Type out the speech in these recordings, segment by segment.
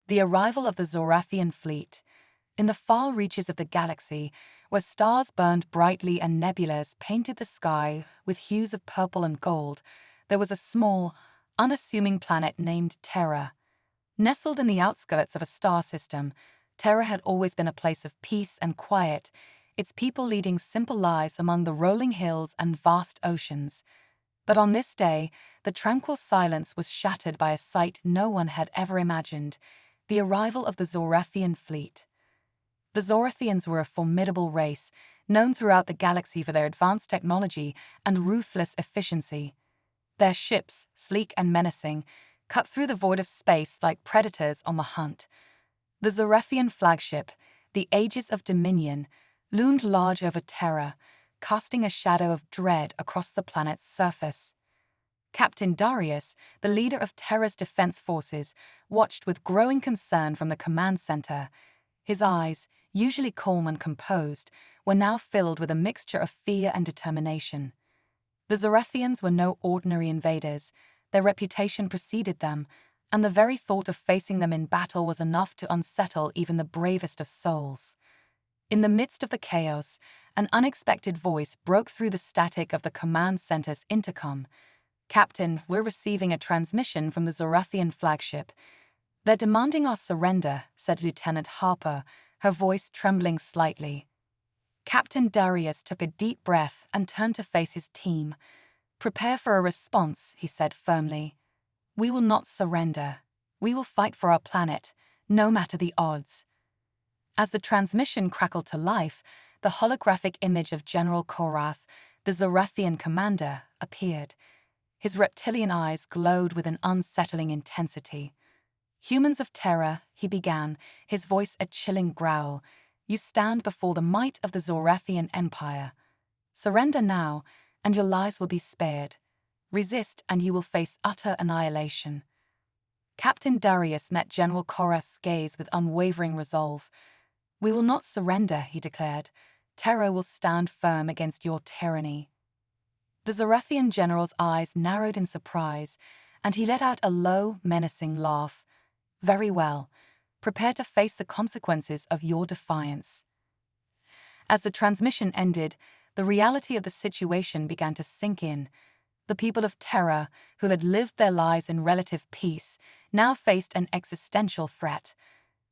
The arrival of the Zorathian fleet. In the far reaches of the galaxy, where stars burned brightly and nebulas painted the sky with hues of purple and gold, there was a small, unassuming planet named Terra. Nestled in the outskirts of a star system, Terra had always been a place of peace and quiet, its people leading simple lives among the rolling hills and vast oceans. But on this day, the tranquil silence was shattered by a sight no one had ever imagined: the arrival of the Zorathian fleet. The Zorathians were a formidable race, known throughout the galaxy for their advanced technology and ruthless efficiency. Their ships, sleek and menacing, cut through the void of space like predators on the hunt. The Zorathian flagship, the Aegis of Dominion, loomed large over Terra, casting a shadow of dread across the planet's surface. Captain Darius, the leader of Terra's defense forces, watched with growing concern from the command center. His eyes, usually calm and composed, were now filled with a mixture of fear and determination. The Zorathians were no ordinary invaders. Their reputation preceded them, and the very thought of facing them in battle was enough to unsettle even the bravest of souls. In the midst of the chaos, an unexpected voice broke through the static of the command center's intercom. "Captain, we're receiving a transmission from the Zorathian flagship. They're demanding our surrender," said Lieutenant Harper, her voice trembling slightly. Captain Darius took a deep breath and turned to face his team. "Prepare for a response," he said firmly. "We will not surrender. We will fight for our planet, no matter the odds." As the transmission crackled to life, the holographic image of General Korath, the Zorathian commander, appeared. His reptilian eyes glowed with an unsettling intensity. "Humans of Terra," he began, his voice a chilling growl, "you stand before the might of the Zorathian Empire. Surrender now, and your lives will be spared. Resist, and you will face utter annihilation." Captain Darius met General Korath's gaze with unwavering resolve. "We will not surrender," he declared. "Terra will stand firm against your tyranny." The Zorathian general's eyes narrowed in surprise, and he let out a low, menacing laugh. "Very well. Prepare to face the consequences of your defiance." As the transmission ended, the reality of the situation began to sink in. The people of Terra, who had lived their lives in relative peace, now faced an existential threat.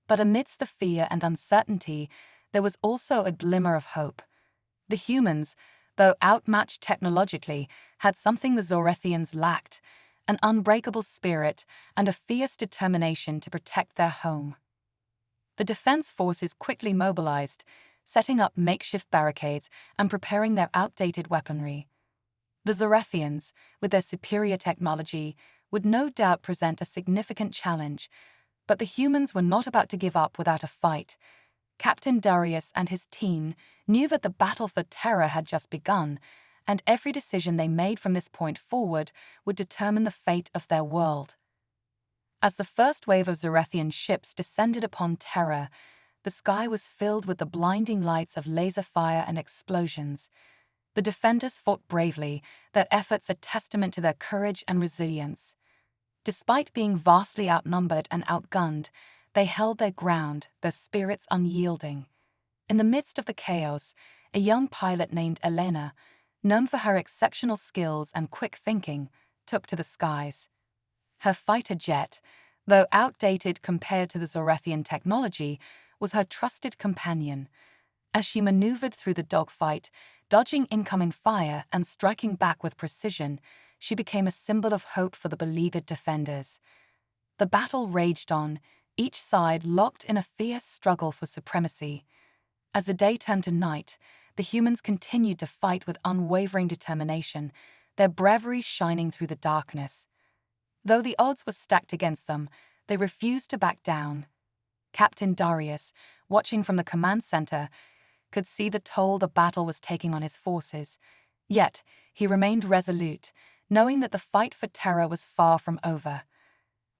But amidst the fear and uncertainty, there was also a glimmer of hope. The humans, though outmatched technologically, had something the Zorathians lacked: an unbreakable spirit and a fierce determination to protect their home. The defense forces quickly mobilized, setting up makeshift barricades and preparing their outdated weaponry. The Zorathians, with their superior technology, would no doubt present a significant challenge, but the humans were not about to give up without a fight. Captain Darius and his team knew that the battle for Terra had just begun, and every decision they made from this point forward would determine the fate of their world. As the first wave of Zorathian ships descended upon Terra, the sky was filled with the blinding lights of laser fire and explosions. The defenders fought bravely, their efforts a testament to their courage and resilience. Despite being vastly outnumbered and outgunned, they held their ground, their spirits unyielding. In the midst of the chaos, a young pilot named Elena, known for her exceptional skills and quick thinking, took to the skies. Her fighter jet, though outdated compared to the Zorathian technology, was her trusted companion. As she maneuvered through the dogfight, dodging incoming fire and striking back with precision, she became a symbol of hope for the beleaguered defenders. The battle raged on, each side locked in a fierce struggle for supremacy. As the day turned to night, the humans continued to fight with unwavering determination, their bravery shining through the darkness. Though the odds were stacked against them, they refused to back down. Captain Darius, watching from the command center, could see the toll the battle was taking on his forces. Yet, he remained resolute, knowing that the fight for Terra was far from over.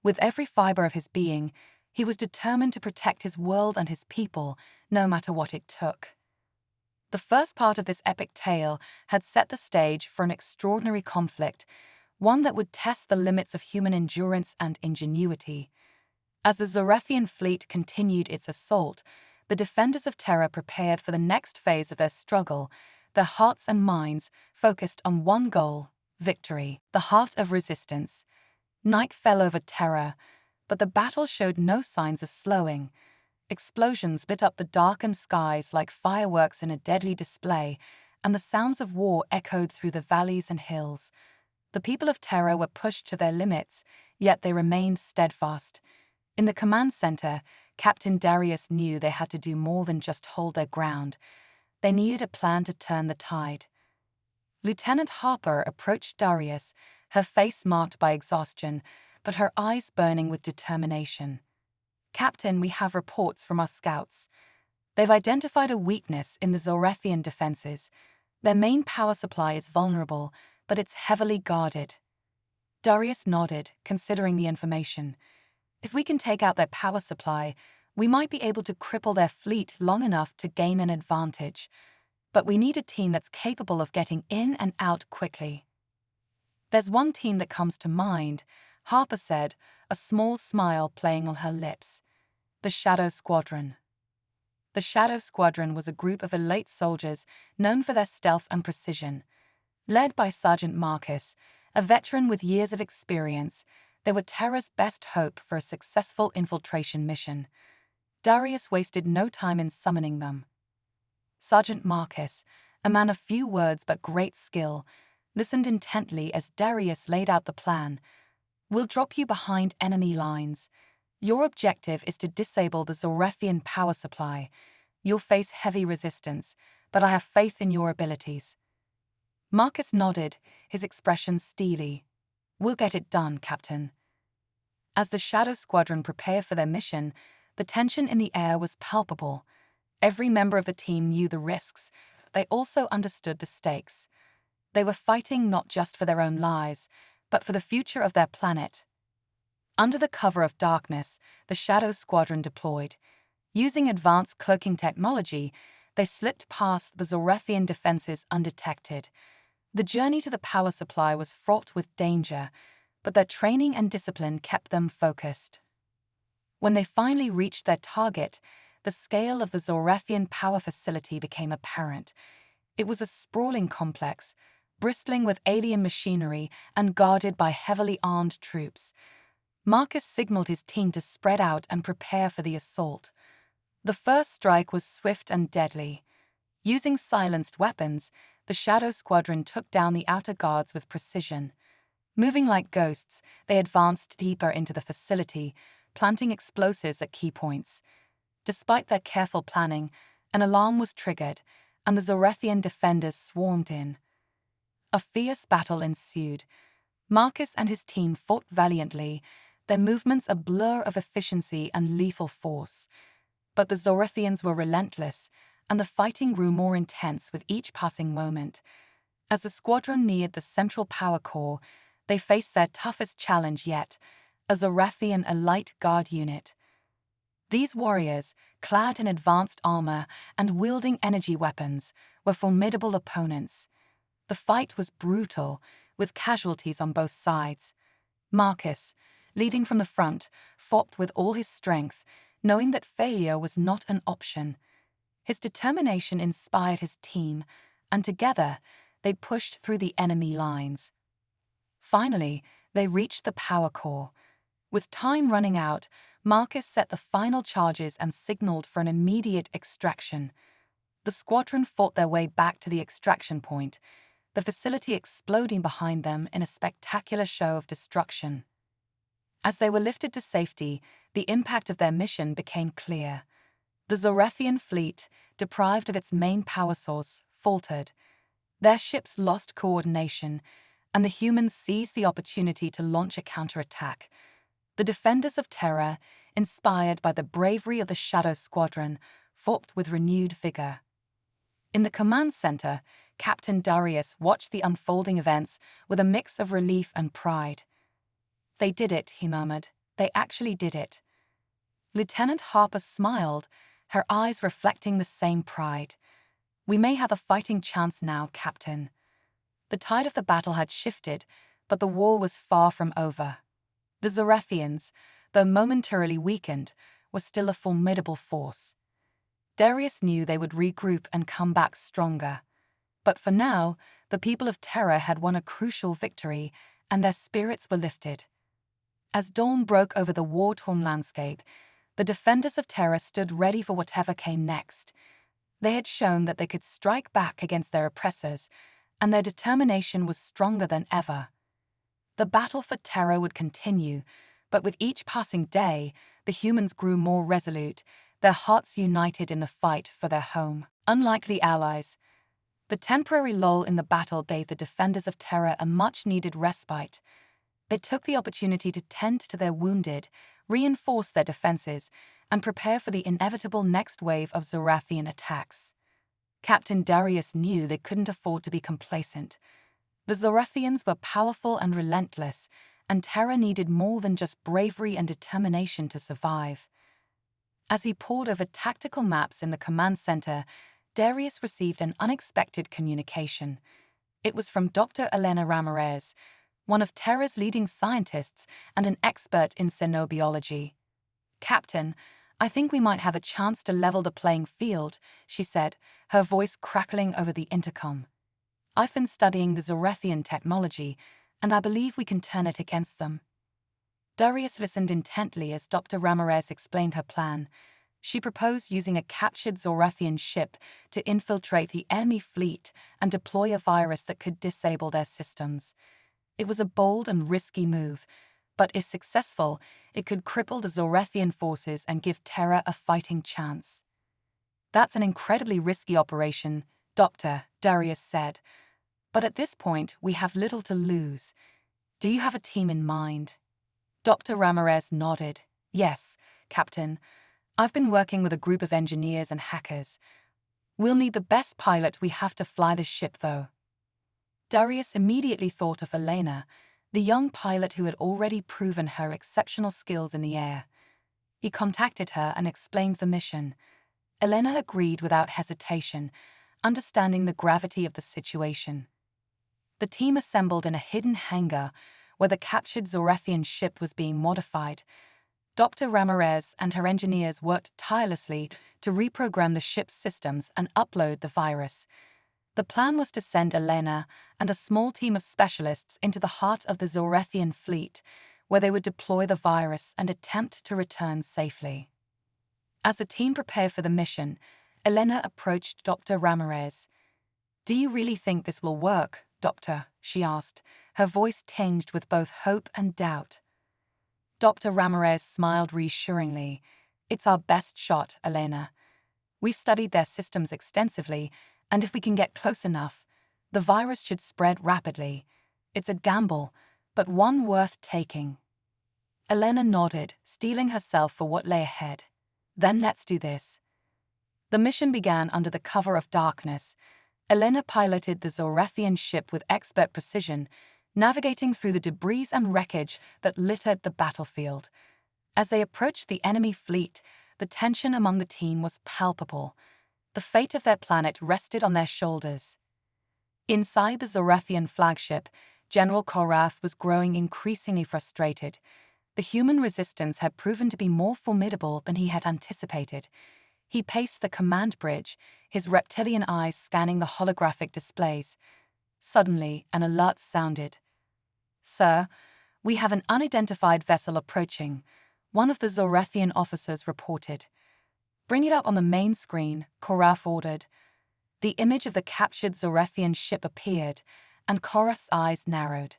With every fiber of his being, he was determined to protect his world and his people, no matter what it took. The first part of this epic tale had set the stage for an extraordinary conflict, one that would test the limits of human endurance and ingenuity. As the Zorethian fleet continued its assault, the defenders of Terra prepared for the next phase of their struggle, their hearts and minds focused on one goal: victory. The heart of resistance. Night fell over Terra, but the battle showed no signs of slowing. Explosions lit up the darkened skies like fireworks in a deadly display, and the sounds of war echoed through the valleys and hills. The people of Terra were pushed to their limits, yet they remained steadfast. In the command center, Captain Darius knew they had to do more than just hold their ground. They needed a plan to turn the tide. Lieutenant Harper approached Darius, her face marked by exhaustion, but her eyes burning with determination. "Captain, we have reports from our scouts. They've identified a weakness in the Zorethian defenses. Their main power supply is vulnerable, but it's heavily guarded." Darius nodded, considering the information. "If we can take out their power supply, we might be able to cripple their fleet long enough to gain an advantage. But we need a team that's capable of getting in and out quickly." "There's one team that comes to mind," Harper said, a small smile playing on her lips. "The Shadow Squadron." The Shadow Squadron was a group of elite soldiers known for their stealth and precision. Led by Sergeant Marcus, a veteran with years of experience, they were Terra's best hope for a successful infiltration mission. Darius wasted no time in summoning them. Sergeant Marcus, a man of few words but great skill, listened intently as Darius laid out the plan. "We'll drop you behind enemy lines. Your objective is to disable the Zorethian power supply. You'll face heavy resistance, but I have faith in your abilities." Marcus nodded, his expression steely. "We'll get it done, Captain." As the Shadow Squadron prepared for their mission, the tension in the air was palpable. Every member of the team knew the risks. They also understood the stakes. They were fighting not just for their own lives, but for the future of their planet. Under the cover of darkness, the Shadow Squadron deployed. Using advanced cloaking technology, they slipped past the Zorethian defenses undetected. The journey to the power supply was fraught with danger, but their training and discipline kept them focused. When they finally reached their target, the scale of the Zorethian power facility became apparent. It was a sprawling complex, bristling with alien machinery and guarded by heavily armed troops. Marcus signaled his team to spread out and prepare for the assault. The first strike was swift and deadly. Using silenced weapons, the Shadow Squadron took down the outer guards with precision. Moving like ghosts, they advanced deeper into the facility, planting explosives at key points. Despite their careful planning, an alarm was triggered, and the Zorethian defenders swarmed in. A fierce battle ensued. Marcus and his team fought valiantly, their movements a blur of efficiency and lethal force. But the Zorethians were relentless, and the fighting grew more intense with each passing moment. As the squadron neared the central power core, they faced their toughest challenge yet, a Zorethian elite guard unit. These warriors, clad in advanced armor and wielding energy weapons, were formidable opponents. The fight was brutal, with casualties on both sides. Marcus, leading from the front, fought with all his strength, knowing that failure was not an option. His determination inspired his team, and together they pushed through the enemy lines. Finally, they reached the power core. With time running out, Marcus set the final charges and signaled for an immediate extraction. The squadron fought their way back to the extraction point, the facility exploding behind them in a spectacular show of destruction. As they were lifted to safety, the impact of their mission became clear. The Zorethian fleet, deprived of its main power source, faltered. Their ships lost coordination, and the humans seized the opportunity to launch a counterattack. The defenders of Terra, inspired by the bravery of the Shadow Squadron, fought with renewed vigor. In the command center, Captain Darius watched the unfolding events with a mix of relief and pride. "They did it," he murmured. "They actually did it." Lieutenant Harper smiled, her eyes reflecting the same pride. "We may have a fighting chance now, Captain." The tide of the battle had shifted, but the war was far from over. The Zorethians, though momentarily weakened, was still a formidable force. Darius knew they would regroup and come back stronger. But for now, the people of Terra had won a crucial victory, and their spirits were lifted. As dawn broke over the war-torn landscape, the defenders of Terra stood ready for whatever came next. They had shown that they could strike back against their oppressors, and their determination was stronger than ever. The battle for Terra would continue, but with each passing day, the humans grew more resolute, their hearts united in the fight for their home. Unlikely allies. The temporary lull in the battle gave the defenders of Terra a much-needed respite. They took the opportunity to tend to their wounded, reinforce their defenses, and prepare for the inevitable next wave of Zorathian attacks. Captain Darius knew they couldn't afford to be complacent. The Zorathians were powerful and relentless, and Terra needed more than just bravery and determination to survive. As he pored over tactical maps in the command center, Darius received an unexpected communication. It was from Dr. Elena Ramirez, one of Terra's leading scientists and an expert in xenobiology. "Captain, I think we might have a chance to level the playing field," she said, her voice crackling over the intercom. "I've been studying the Zorathian technology, and I believe we can turn it against them." Darius listened intently as Dr. Ramirez explained her plan. She proposed using a captured Zorathian ship to infiltrate the enemy fleet and deploy a virus that could disable their systems. It was a bold and risky move, but if successful, it could cripple the Zorathian forces and give Terra a fighting chance. "That's an incredibly risky operation, Doctor," Darius said. "But at this point, we have little to lose. Do you have a team in mind?" Dr. Ramirez nodded. "Yes, Captain. I've been working with a group of engineers and hackers. We'll need the best pilot we have to fly the ship, though." Darius immediately thought of Elena, the young pilot who had already proven her exceptional skills in the air. He contacted her and explained the mission. Elena agreed without hesitation, understanding the gravity of the situation. The team assembled in a hidden hangar where the captured Zorathian ship was being modified. Dr. Ramirez and her engineers worked tirelessly to reprogram the ship's systems and upload the virus. The plan was to send Elena and a small team of specialists into the heart of the Zorathian fleet, where they would deploy the virus and attempt to return safely. As the team prepared for the mission, Elena approached Dr. Ramirez. "Do you really think this will work, Doctor?" she asked, her voice tinged with both hope and doubt. Dr. Ramirez smiled reassuringly. "It's our best shot, Elena. We've studied their systems extensively, and if we can get close enough, the virus should spread rapidly. It's a gamble, but one worth taking." Elena nodded, steeling herself for what lay ahead. "Then let's do this." The mission began under the cover of darkness. Elena piloted the Zorathian ship with expert precision, navigating through the debris and wreckage that littered the battlefield. As they approached the enemy fleet, the tension among the team was palpable. The fate of their planet rested on their shoulders. Inside the Zorathian flagship, General Koraf was growing increasingly frustrated. The human resistance had proven to be more formidable than he had anticipated. He paced the command bridge, his reptilian eyes scanning the holographic displays. Suddenly, an alert sounded. "Sir, we have an unidentified vessel approaching," one of the Zorathian officers reported. "Bring it up on the main screen," Koraf ordered. The image of the captured Zorathian ship appeared, and Koraf's eyes narrowed.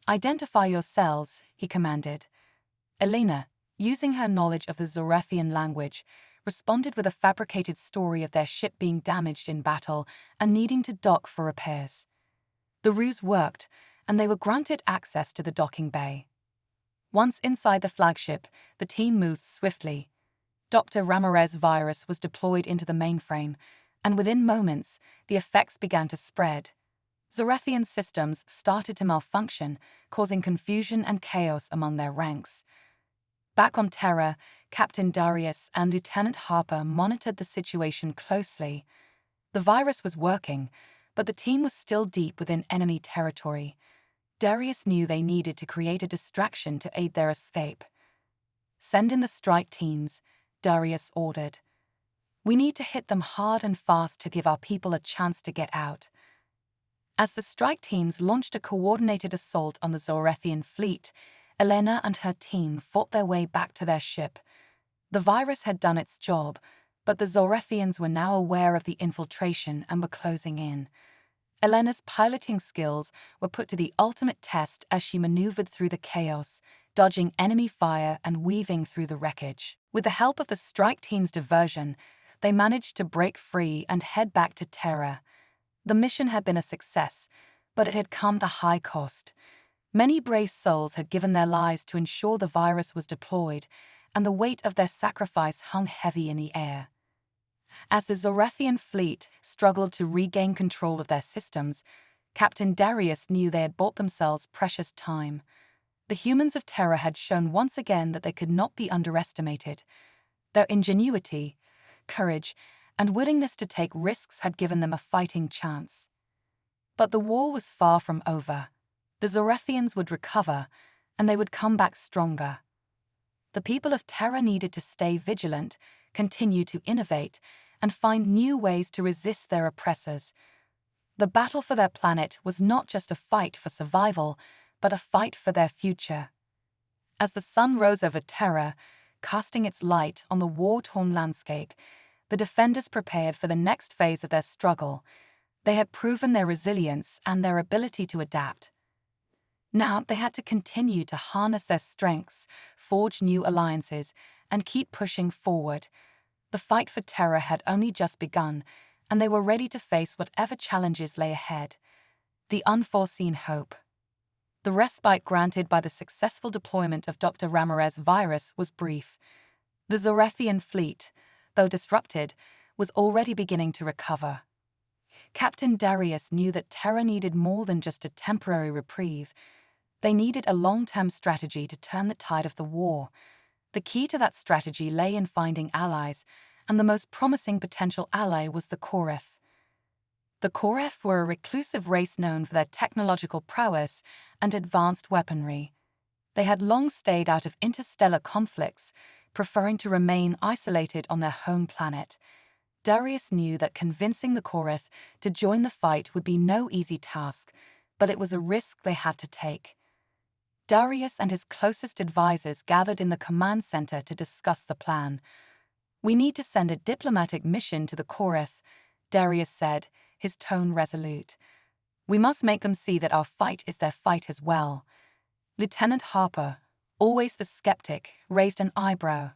"Identify yourselves," he commanded. Elena, using her knowledge of the Zorathian language, responded with a fabricated story of their ship being damaged in battle and needing to dock for repairs. The ruse worked, and they were granted access to the docking bay. Once inside the flagship, the team moved swiftly. Dr. Ramirez's virus was deployed into the mainframe, and within moments, the effects began to spread. Zorathian systems started to malfunction, causing confusion and chaos among their ranks. Back on Terra, Captain Darius and Lieutenant Harper monitored the situation closely. The virus was working, but the team was still deep within enemy territory. Darius knew they needed to create a distraction to aid their escape. "Send in the strike teams," Darius ordered. "We need to hit them hard and fast to give our people a chance to get out." As the strike teams launched a coordinated assault on the Zorethian fleet, Elena and her team fought their way back to their ship. The virus had done its job, but the Zorethians were now aware of the infiltration and were closing in. Elena's piloting skills were put to the ultimate test as she maneuvered through the chaos, dodging enemy fire and weaving through the wreckage. With the help of the strike team's diversion, they managed to break free and head back to Terra. The mission had been a success, but it had come at a high cost. Many brave souls had given their lives to ensure the virus was deployed, and the weight of their sacrifice hung heavy in the air. As the Zorethian fleet struggled to regain control of their systems, Captain Darius knew they had bought themselves precious time. The humans of Terra had shown once again that they could not be underestimated. Their ingenuity, courage, and willingness to take risks had given them a fighting chance. But the war was far from over. The Zorethians would recover, and they would come back stronger. The people of Terra needed to stay vigilant, continue to innovate, and find new ways to resist their oppressors. The battle for their planet was not just a fight for survival, but a fight for their future. As the sun rose over Terra, casting its light on the war-torn landscape, the defenders prepared for the next phase of their struggle. They had proven their resilience and their ability to adapt. Now they had to continue to harness their strengths, forge new alliances, and keep pushing forward. The fight for Terra had only just begun, and they were ready to face whatever challenges lay ahead. The unforeseen hope. The respite granted by the successful deployment of Dr. Ramirez's virus was brief. The Zorethian fleet, though disrupted, was already beginning to recover. Captain Darius knew that Terra needed more than just a temporary reprieve. They needed a long-term strategy to turn the tide of the war. The key to that strategy lay in finding allies, and the most promising potential ally was the Koreth. The Koreth were a reclusive race known for their technological prowess and advanced weaponry. They had long stayed out of interstellar conflicts, preferring to remain isolated on their home planet. Darius knew that convincing the Koreth to join the fight would be no easy task, but it was a risk they had to take. Darius and his closest advisors gathered in the command center to discuss the plan. "We need to send a diplomatic mission to the Koreth," Darius said, his tone resolute. "We must make them see that our fight is their fight as well." Lieutenant Harper, always the skeptic, raised an eyebrow.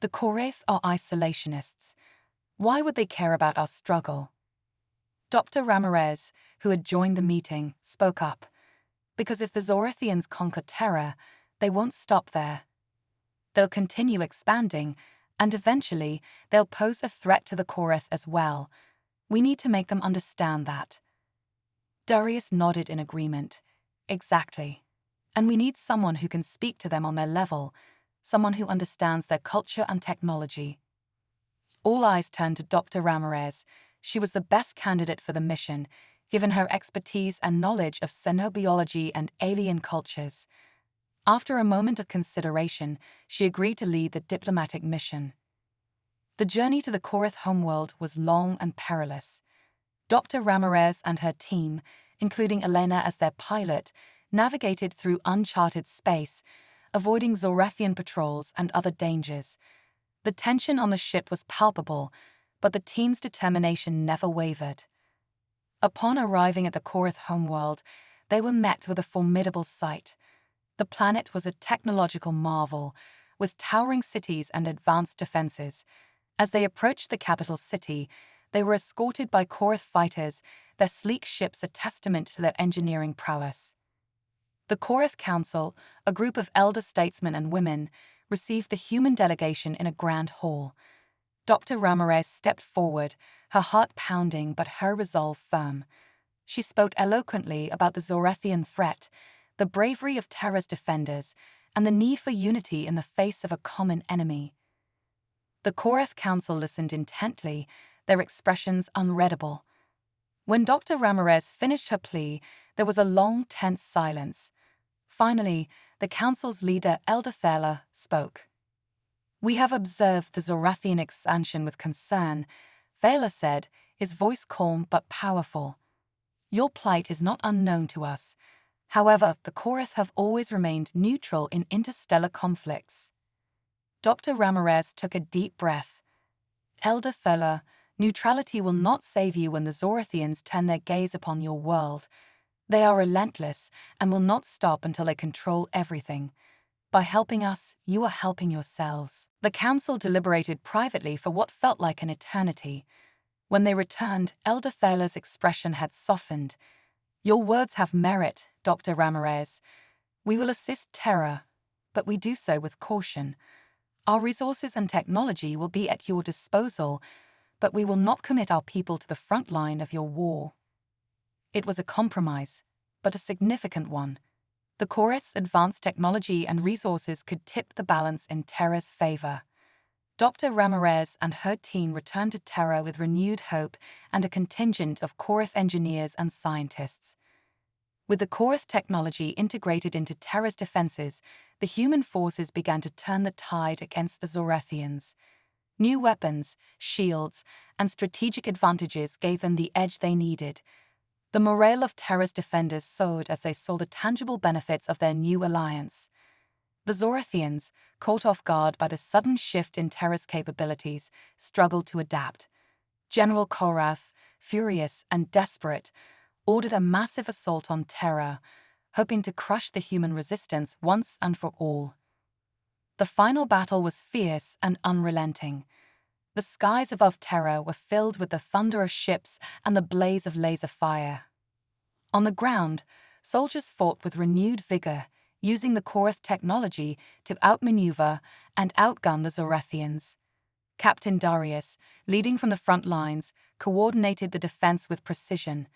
"The Koreth are isolationists. Why would they care about our struggle?" Dr. Ramirez, who had joined the meeting, spoke up. "Because if the Zorethians conquer Terra, they won't stop there. They'll continue expanding, and eventually they'll pose a threat to the Koreth as well. We need to make them understand that." Darius nodded in agreement. "Exactly. And we need someone who can speak to them on their level, someone who understands their culture and technology." All eyes turned to Dr. Ramirez. She was the best candidate for the mission, given her expertise and knowledge of xenobiology and alien cultures. After a moment of consideration, she agreed to lead the diplomatic mission. The journey to the Koreth homeworld was long and perilous. Dr. Ramirez and her team, including Elena as their pilot, navigated through uncharted space, avoiding Zorethian patrols and other dangers. The tension on the ship was palpable, but the team's determination never wavered. Upon arriving at the Koreth homeworld, they were met with a formidable sight. The planet was a technological marvel, with towering cities and advanced defenses. As they approached the capital city, they were escorted by Koreth fighters, their sleek ships a testament to their engineering prowess. The Koreth Council, a group of elder statesmen and women, received the human delegation in a grand hall. Dr. Ramirez stepped forward, her heart pounding but her resolve firm. She spoke eloquently about the Zorethian threat, the bravery of Terra's defenders, and the need for unity in the face of a common enemy. The Koreth Council listened intently, their expressions unreadable. When Dr. Ramirez finished her plea, there was a long, tense silence. Finally, the council's leader, Elder Thaler, spoke. "We have observed the Zorathian expansion with concern," Thaler said, his voice calm but powerful. "Your plight is not unknown to us. However, the Korath have always remained neutral in interstellar conflicts." Dr. Ramirez took a deep breath. "Elder Thaler, neutrality will not save you when the Zorathians turn their gaze upon your world. They are relentless and will not stop until they control everything. By helping us, you are helping yourselves." The council deliberated privately for what felt like an eternity. When they returned, Elder Thaler's expression had softened. "Your words have merit, Dr. Ramirez. We will assist Terra, but we do so with caution. Our resources and technology will be at your disposal, but we will not commit our people to the front line of your war." It was a compromise, but a significant one. The Korath's advanced technology and resources could tip the balance in Terra's favor. Dr. Ramirez and her team returned to Terra with renewed hope and a contingent of Korath engineers and scientists. With the Korath technology integrated into Terra's defenses, the human forces began to turn the tide against the Zorathians. New weapons, shields, and strategic advantages gave them the edge they needed. The morale of Terra's defenders soared as they saw the tangible benefits of their new alliance. The Zorathians, caught off guard by the sudden shift in Terra's capabilities, struggled to adapt. General Korath, furious and desperate, ordered a massive assault on Terra, hoping to crush the human resistance once and for all. The final battle was fierce and unrelenting. The skies above Terra were filled with the thunder of ships and the blaze of laser fire. On the ground, soldiers fought with renewed vigor, using the Korath technology to outmaneuver and outgun the Zorathians. Captain Darius, leading from the front lines, coordinated the defense with precision.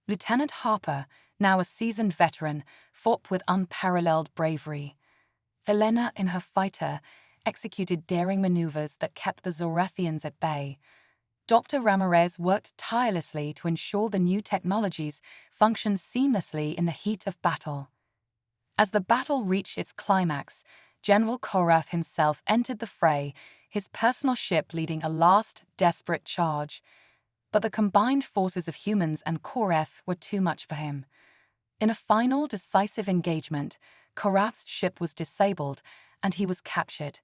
Lieutenant Harper, now a seasoned veteran, fought with unparalleled bravery. Helena, in her fighter, executed daring maneuvers that kept the Zorathians at bay. Dr. Ramirez worked tirelessly to ensure the new technologies functioned seamlessly in the heat of battle. As the battle reached its climax, General Korath himself entered the fray, his personal ship leading a last, desperate charge. But the combined forces of humans and Korath were too much for him. In a final, decisive engagement, Korath's ship was disabled, and he was captured.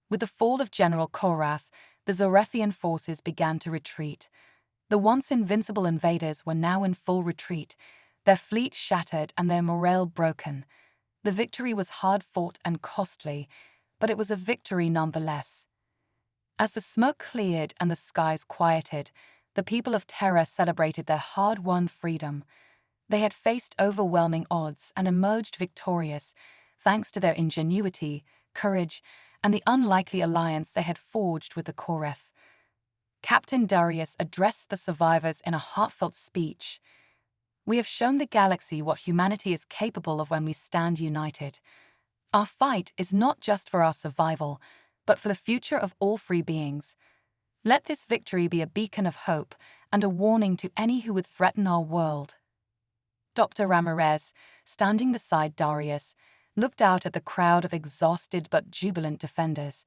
With the fall of General Korath, the Zorathian forces began to retreat. The once invincible invaders were now in full retreat, their fleet shattered and their morale broken. The victory was hard-fought and costly, but it was a victory nonetheless. As the smoke cleared and the skies quieted, the people of Terra celebrated their hard-won freedom. They had faced overwhelming odds and emerged victorious, thanks to their ingenuity, courage, and the unlikely alliance they had forged with the Korath. Captain Darius addressed the survivors in a heartfelt speech. "We have shown the galaxy what humanity is capable of when we stand united. Our fight is not just for our survival, but for the future of all free beings. Let this victory be a beacon of hope and a warning to any who would threaten our world." Dr. Ramirez, standing beside Darius, looked out at the crowd of exhausted but jubilant defenders.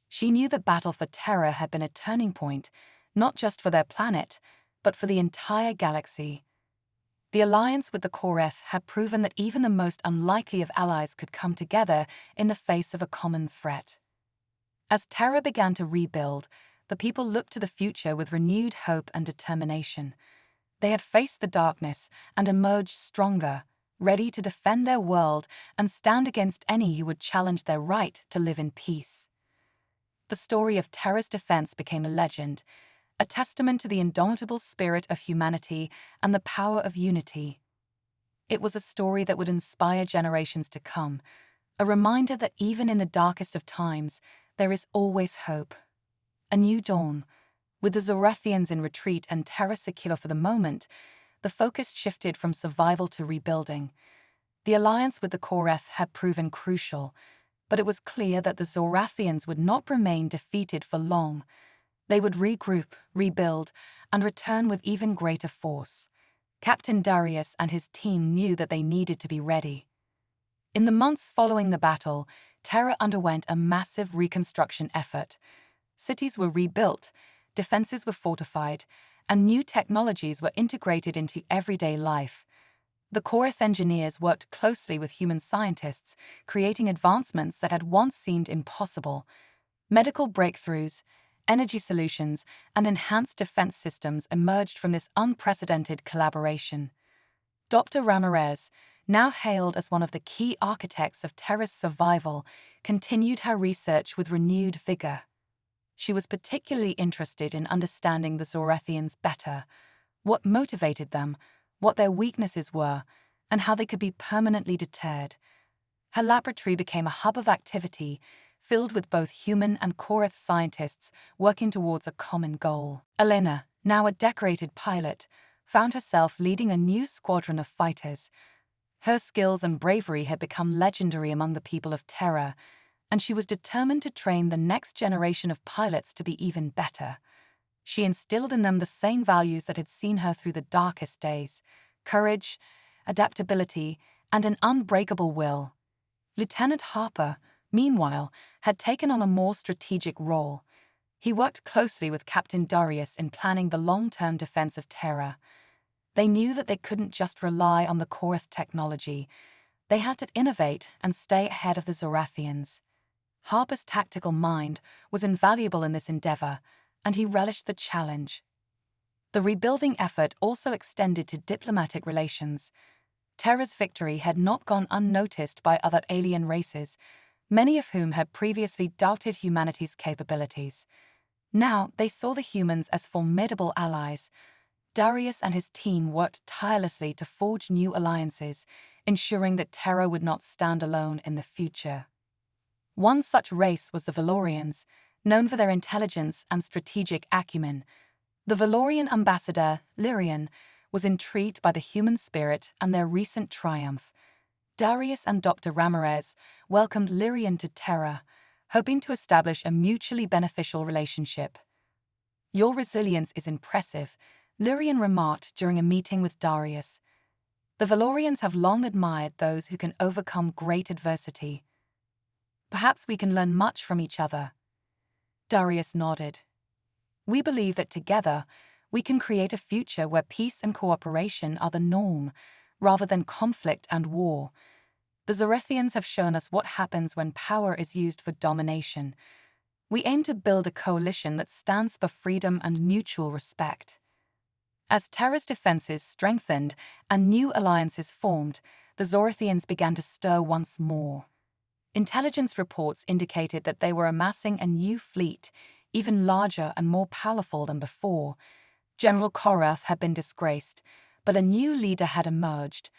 She knew the battle for Terra had been a turning point, not just for their planet, but for the entire galaxy. The alliance with the Korath had proven that even the most unlikely of allies could come together in the face of a common threat. As Terra began to rebuild, the people looked to the future with renewed hope and determination. They had faced the darkness and emerged stronger, ready to defend their world and stand against any who would challenge their right to live in peace. The story of Terra's defense became a legend, a testament to the indomitable spirit of humanity and the power of unity. It was a story that would inspire generations to come, a reminder that even in the darkest of times, there is always hope. A new dawn. With the Zorathians in retreat and Terra secure for the moment, the focus shifted from survival to rebuilding. The alliance with the Korath had proven crucial, but it was clear that the Zorathians would not remain defeated for long. They would regroup, rebuild, and return with even greater force. Captain Darius and his team knew that they needed to be ready. In the months following the battle, Terra underwent a massive reconstruction effort. Cities were rebuilt, defenses were fortified, and new technologies were integrated into everyday life. The Koreth engineers worked closely with human scientists, creating advancements that had once seemed impossible. Medical breakthroughs, energy solutions, and enhanced defense systems emerged from this unprecedented collaboration. Dr. Ramirez, now hailed as one of the key architects of Terra's survival, continued her research with renewed vigor. She was particularly interested in understanding the Zorathians better, what motivated them, what their weaknesses were, and how they could be permanently deterred. Her laboratory became a hub of activity, filled with both human and Koreth scientists working towards a common goal. Elena, now a decorated pilot, found herself leading a new squadron of fighters. Her skills and bravery had become legendary among the people of Terra, and she was determined to train the next generation of pilots to be even better. She instilled in them the same values that had seen her through the darkest days: courage, adaptability, and an unbreakable will. Lieutenant Harper, meanwhile, had taken on a more strategic role. He worked closely with Captain Darius in planning the long-term defense of Terra. They knew that they couldn't just rely on the Koreth technology. They had to innovate and stay ahead of the Zorathians. Harper's tactical mind was invaluable in this endeavor, and he relished the challenge. The rebuilding effort also extended to diplomatic relations. Terra's victory had not gone unnoticed by other alien races, many of whom had previously doubted humanity's capabilities. Now they saw the humans as formidable allies. Darius and his team worked tirelessly to forge new alliances, ensuring that Terra would not stand alone in the future. One such race was the Valorians, known for their intelligence and strategic acumen. The Valorian ambassador, Lyrian, was intrigued by the human spirit and their recent triumph. Darius and Dr. Ramirez welcomed Lyrian to Terra, hoping to establish a mutually beneficial relationship. "Your resilience is impressive," Lyrian remarked during a meeting with Darius. "The Valorians have long admired those who can overcome great adversity. Perhaps we can learn much from each other." Darius nodded. "We believe that together, we can create a future where peace and cooperation are the norm, rather than conflict and war. The Zorathians have shown us what happens when power is used for domination. We aim to build a coalition that stands for freedom and mutual respect." As Terra's defenses strengthened and new alliances formed, the Zorathians began to stir once more. Intelligence reports indicated that they were amassing a new fleet, even larger and more powerful than before. General Korath had been disgraced, but a new leader had emerged,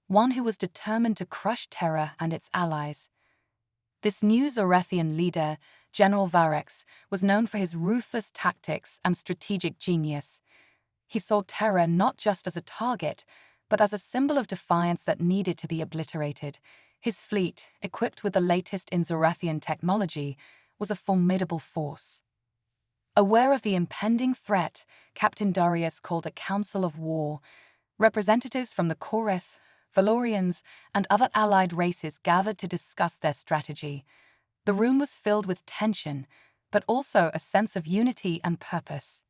one who was determined to crush Terra and its allies. This new Zorathian leader, General Varex, was known for his ruthless tactics and strategic genius. He saw Terra not just as a target, but as a symbol of defiance that needed to be obliterated. His fleet, equipped with the latest in Zorathian technology, was a formidable force. Aware of the impending threat, Captain Darius called a council of war. Representatives from the Koreth, Valorians, and other allied races gathered to discuss their strategy. The room was filled with tension, but also a sense of unity and purpose.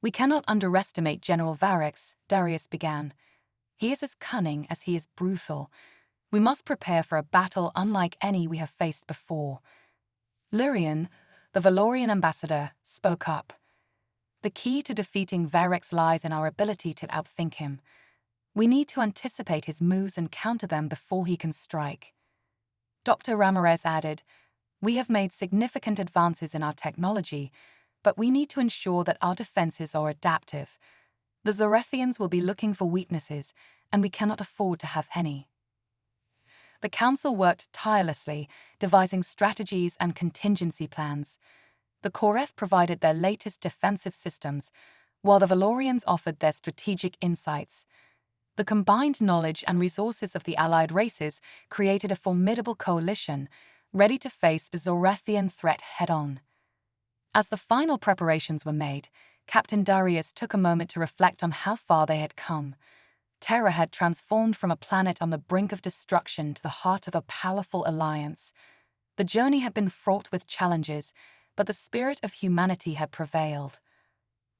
"We cannot underestimate General Varex," Darius began. "He is as cunning as he is brutal. We must prepare for a battle unlike any we have faced before." Lyrian, the Valorian ambassador, spoke up. "The key to defeating Varex lies in our ability to outthink him. We need to anticipate his moves and counter them before he can strike." Dr. Ramirez added, "We have made significant advances in our technology, but we need to ensure that our defenses are adaptive. The Zorathians will be looking for weaknesses, and we cannot afford to have any." The council worked tirelessly, devising strategies and contingency plans. The Koreth provided their latest defensive systems, while the Valorians offered their strategic insights. The combined knowledge and resources of the allied races created a formidable coalition, ready to face the Zorathian threat head-on. As the final preparations were made, Captain Darius took a moment to reflect on how far they had come. Terra had transformed from a planet on the brink of destruction to the heart of a powerful alliance. The journey had been fraught with challenges, but the spirit of humanity had prevailed.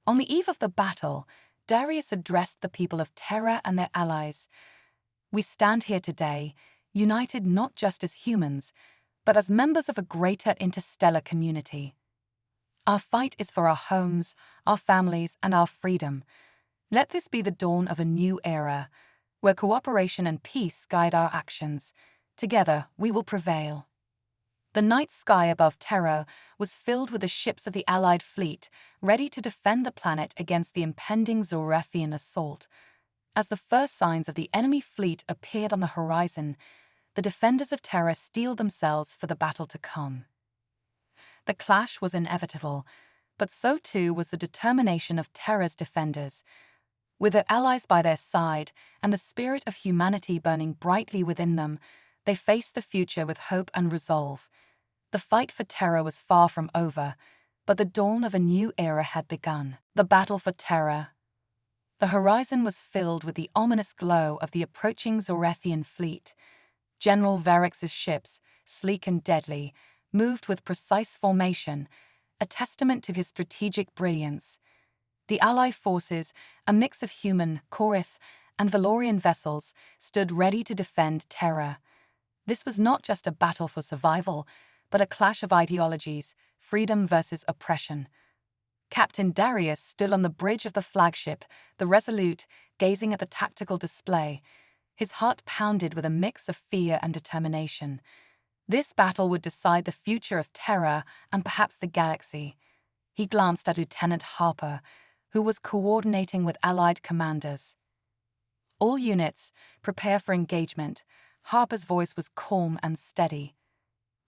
On the eve of the battle, Darius addressed the people of Terra and their allies. "We stand here today, united not just as humans, but as members of a greater interstellar community. Our fight is for our homes, our families, and our freedom. Let this be the dawn of a new era, where cooperation and peace guide our actions. Together, we will prevail." The night sky above Terra was filled with the ships of the Allied fleet, ready to defend the planet against the impending Zorathian assault. As the first signs of the enemy fleet appeared on the horizon, the defenders of Terra steeled themselves for the battle to come. The clash was inevitable, but so too was the determination of Terra's defenders. With their allies by their side and the spirit of humanity burning brightly within them, they faced the future with hope and resolve. The fight for Terra was far from over, but the dawn of a new era had begun. The battle for Terra. The horizon was filled with the ominous glow of the approaching Zorathian fleet. General Varrex's ships, sleek and deadly, moved with precise formation, a testament to his strategic brilliance. The Ally forces, a mix of human, Korith, and Valorian vessels, stood ready to defend Terra. This was not just a battle for survival, but a clash of ideologies, freedom versus oppression. Captain Darius stood on the bridge of the flagship, the Resolute, gazing at the tactical display. His heart pounded with a mix of fear and determination. This battle would decide the future of Terra and perhaps the galaxy. He glanced at Lieutenant Harper, who was coordinating with Allied commanders. "All units, prepare for engagement." Harper's voice was calm and steady.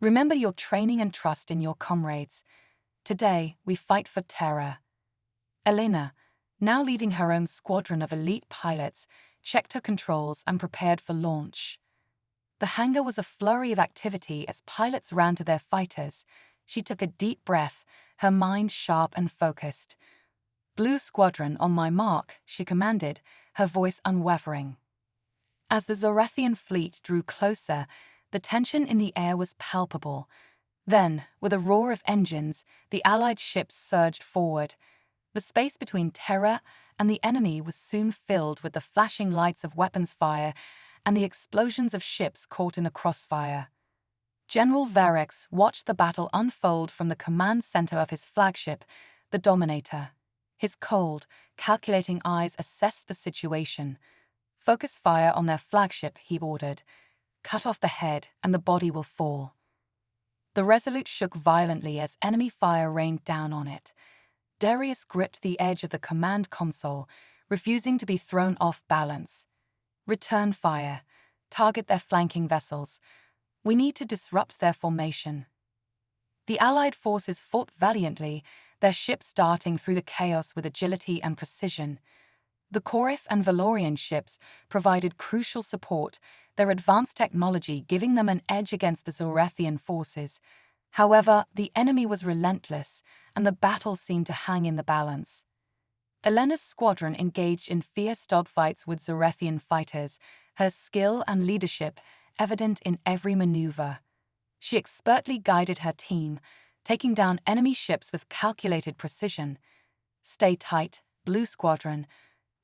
"Remember your training and trust in your comrades. Today, we fight for Terra." Elena, now leading her own squadron of elite pilots, checked her controls and prepared for launch. The hangar was a flurry of activity as pilots ran to their fighters. She took a deep breath, her mind sharp and focused. "Blue Squadron, on my mark," she commanded, her voice unwavering. As the Zorathian fleet drew closer, the tension in the air was palpable. Then, with a roar of engines, the Allied ships surged forward. The space between Terra and the enemy was soon filled with the flashing lights of weapons fire and the explosions of ships caught in the crossfire. General Varrex watched the battle unfold from the command center of his flagship, the Dominator. His cold, calculating eyes assessed the situation. "Focus fire on their flagship," he ordered. "Cut off the head and the body will fall." The Resolute shook violently as enemy fire rained down on it. Darius gripped the edge of the command console, refusing to be thrown off balance. "Return fire. Target their flanking vessels. We need to disrupt their formation." The Allied forces fought valiantly, their ships darting through the chaos with agility and precision. The Korith and Valorian ships provided crucial support, their advanced technology giving them an edge against the Zorathian forces. However, the enemy was relentless, and the battle seemed to hang in the balance. Elena's squadron engaged in fierce dogfights with Zorathian fighters, her skill and leadership evident in every maneuver. She expertly guided her team, taking down enemy ships with calculated precision. "Stay tight, Blue Squadron.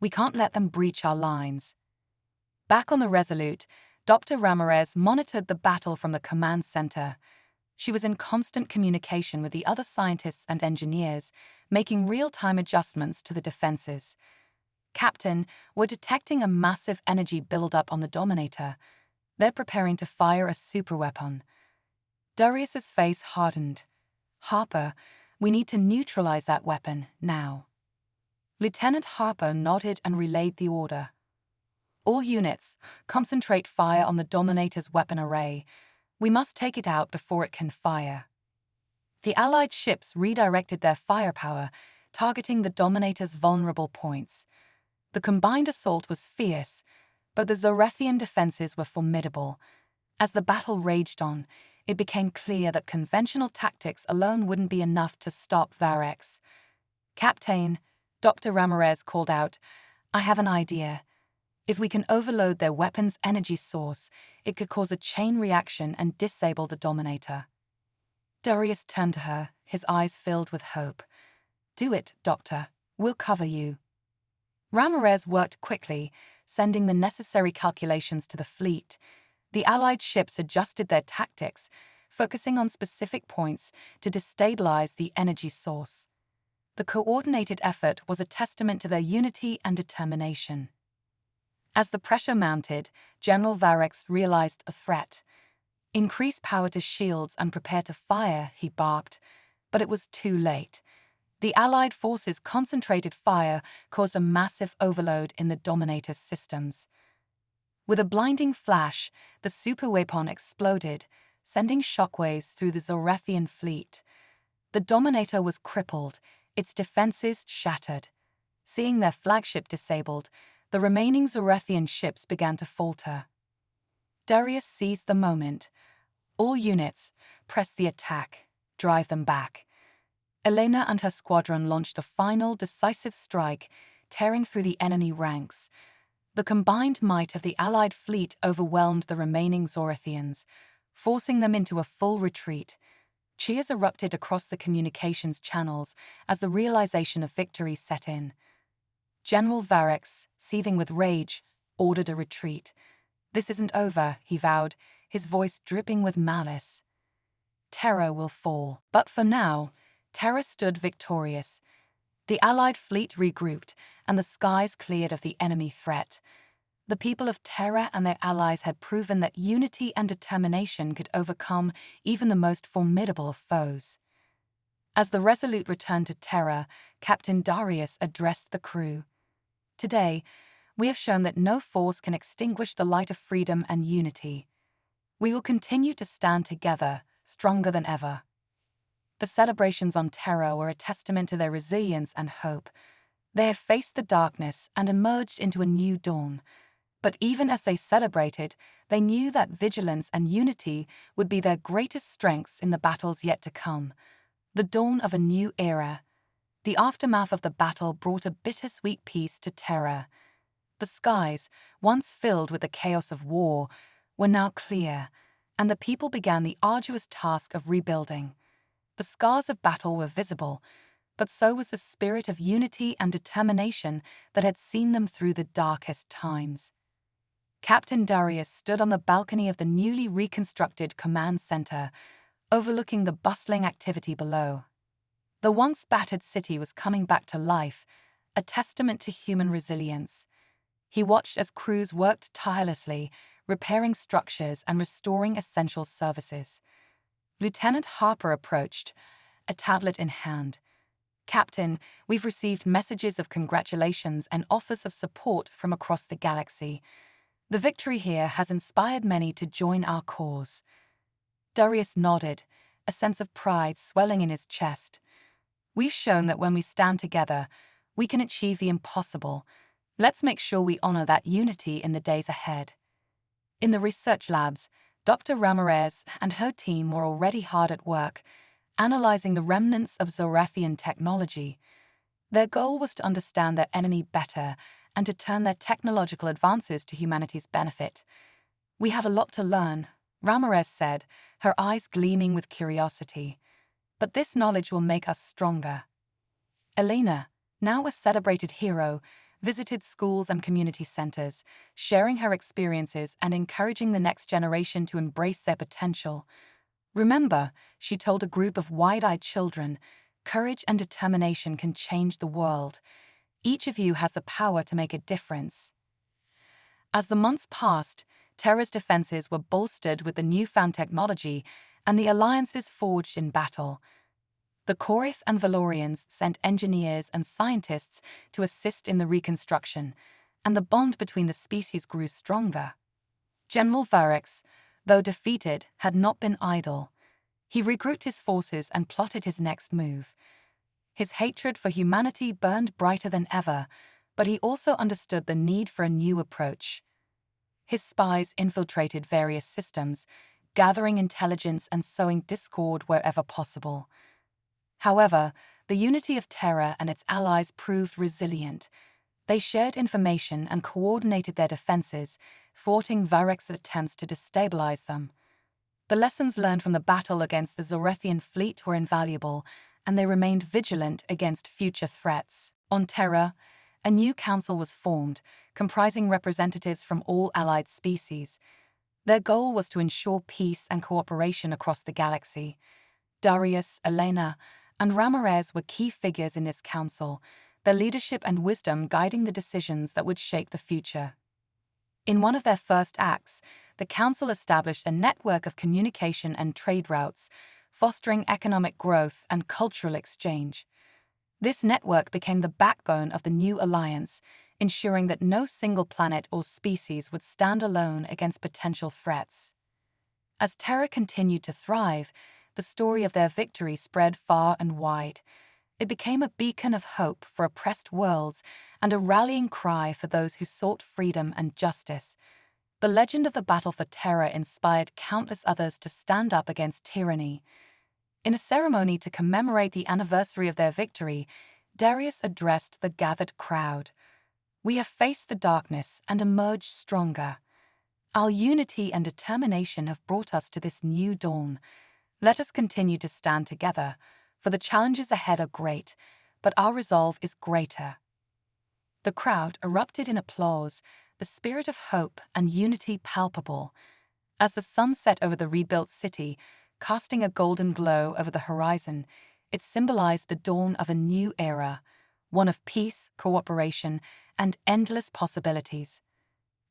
We can't let them breach our lines." Back on the Resolute, Dr. Ramirez monitored the battle from the command center. She was in constant communication with the other scientists and engineers, making real-time adjustments to the defenses. "Captain, we're detecting a massive energy buildup on the Dominator. They're preparing to fire a superweapon." Darius's face hardened. "Harper, we need to neutralize that weapon, now." Lieutenant Harper nodded and relayed the order. "All units, concentrate fire on the Dominator's weapon array. We must take it out before it can fire." The Allied ships redirected their firepower, targeting the Dominator's vulnerable points. The combined assault was fierce, but the Zorathian defenses were formidable. As the battle raged on, it became clear that conventional tactics alone wouldn't be enough to stop Varrex. "Captain," Dr. Ramirez called out, "I have an idea. If we can overload their weapon's energy source, it could cause a chain reaction and disable the Dominator." Darius turned to her, his eyes filled with hope. "Do it, Doctor. We'll cover you." Ramirez worked quickly, sending the necessary calculations to the fleet. The Allied ships adjusted their tactics, focusing on specific points to destabilize the energy source. The coordinated effort was a testament to their unity and determination. As the pressure mounted, General Varex realized a threat. "Increase power to shields and prepare to fire," he barked. But it was too late. The Allied forces' concentrated fire caused a massive overload in the Dominator's systems. With a blinding flash, the superweapon exploded, sending shockwaves through the Zorathian fleet. The Dominator was crippled, its defenses shattered. Seeing their flagship disabled, the remaining Zorathian ships began to falter. Darius seized the moment. "All units, press the attack. Drive them back." Elena and her squadron launched a final, decisive strike, tearing through the enemy ranks. The combined might of the Allied fleet overwhelmed the remaining Zorathians, forcing them into a full retreat. Cheers erupted across the communications channels as the realization of victory set in. General Varex, seething with rage, ordered a retreat. "This isn't over," he vowed, his voice dripping with malice. "Terra will fall." But for now, Terra stood victorious. The Allied fleet regrouped, and the skies cleared of the enemy threat. The people of Terra and their allies had proven that unity and determination could overcome even the most formidable of foes. As the Resolute returned to Terra, Captain Darius addressed the crew. "Today, we have shown that no force can extinguish the light of freedom and unity. We will continue to stand together, stronger than ever." The celebrations on Terra were a testament to their resilience and hope. They had faced the darkness and emerged into a new dawn. But even as they celebrated, they knew that vigilance and unity would be their greatest strengths in the battles yet to come. The dawn of a new era. The aftermath of the battle brought a bittersweet peace to Terra. The skies, once filled with the chaos of war, were now clear, and the people began the arduous task of rebuilding. The scars of battle were visible, but so was the spirit of unity and determination that had seen them through the darkest times. Captain Darius stood on the balcony of the newly reconstructed command center, overlooking the bustling activity below. The once battered city was coming back to life, a testament to human resilience. He watched as crews worked tirelessly, repairing structures and restoring essential services. Lieutenant Harper approached, a tablet in hand. "Captain, we've received messages of congratulations and offers of support from across the galaxy. The victory here has inspired many to join our cause." Darius nodded, a sense of pride swelling in his chest. "We've shown that when we stand together, we can achieve the impossible. Let's make sure we honor that unity in the days ahead." In the research labs, Dr. Ramirez and her team were already hard at work, analyzing the remnants of Zorathian technology. Their goal was to understand their enemy better and to turn their technological advances to humanity's benefit. "We have a lot to learn," Ramirez said, her eyes gleaming with curiosity. "But this knowledge will make us stronger." Elena, now a celebrated hero, visited schools and community centers, sharing her experiences and encouraging the next generation to embrace their potential. "Remember," she told a group of wide-eyed children, "courage and determination can change the world. Each of you has the power to make a difference." As the months passed, Terra's defenses were bolstered with the newfound technology and the alliances forged in battle. The Korith and Valorians sent engineers and scientists to assist in the reconstruction, and the bond between the species grew stronger. General Varex, though defeated, had not been idle. He regrouped his forces and plotted his next move. His hatred for humanity burned brighter than ever, but he also understood the need for a new approach. His spies infiltrated various systems, gathering intelligence and sowing discord wherever possible. However, the unity of Terra and its allies proved resilient. They shared information and coordinated their defenses, thwarting Varex's attempts to destabilize them. The lessons learned from the battle against the Zorethian fleet were invaluable, and they remained vigilant against future threats. On Terra, a new council was formed, comprising representatives from all allied species. Their goal was to ensure peace and cooperation across the galaxy. Darius, Elena, and Ramirez were key figures in this council, their leadership and wisdom guiding the decisions that would shape the future. In one of their first acts, the council established a network of communication and trade routes, fostering economic growth and cultural exchange. This network became the backbone of the new alliance, ensuring that no single planet or species would stand alone against potential threats. As Terra continued to thrive, the story of their victory spread far and wide. It became a beacon of hope for oppressed worlds and a rallying cry for those who sought freedom and justice. The legend of the battle for Terra inspired countless others to stand up against tyranny. In a ceremony to commemorate the anniversary of their victory, Darius addressed the gathered crowd. "We have faced the darkness and emerged stronger. Our unity and determination have brought us to this new dawn. Let us continue to stand together, for the challenges ahead are great, but our resolve is greater." The crowd erupted in applause, the spirit of hope and unity palpable. As the sun set over the rebuilt city, casting a golden glow over the horizon, it symbolized the dawn of a new era, one of peace, cooperation, and endless possibilities.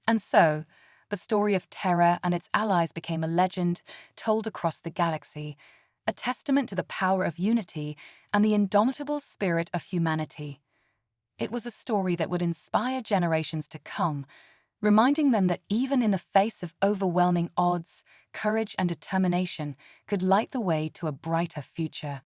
And so, the story of Terra and its allies became a legend told across the galaxy, a testament to the power of unity and the indomitable spirit of humanity. It was a story that would inspire generations to come, reminding them that even in the face of overwhelming odds, courage and determination could light the way to a brighter future.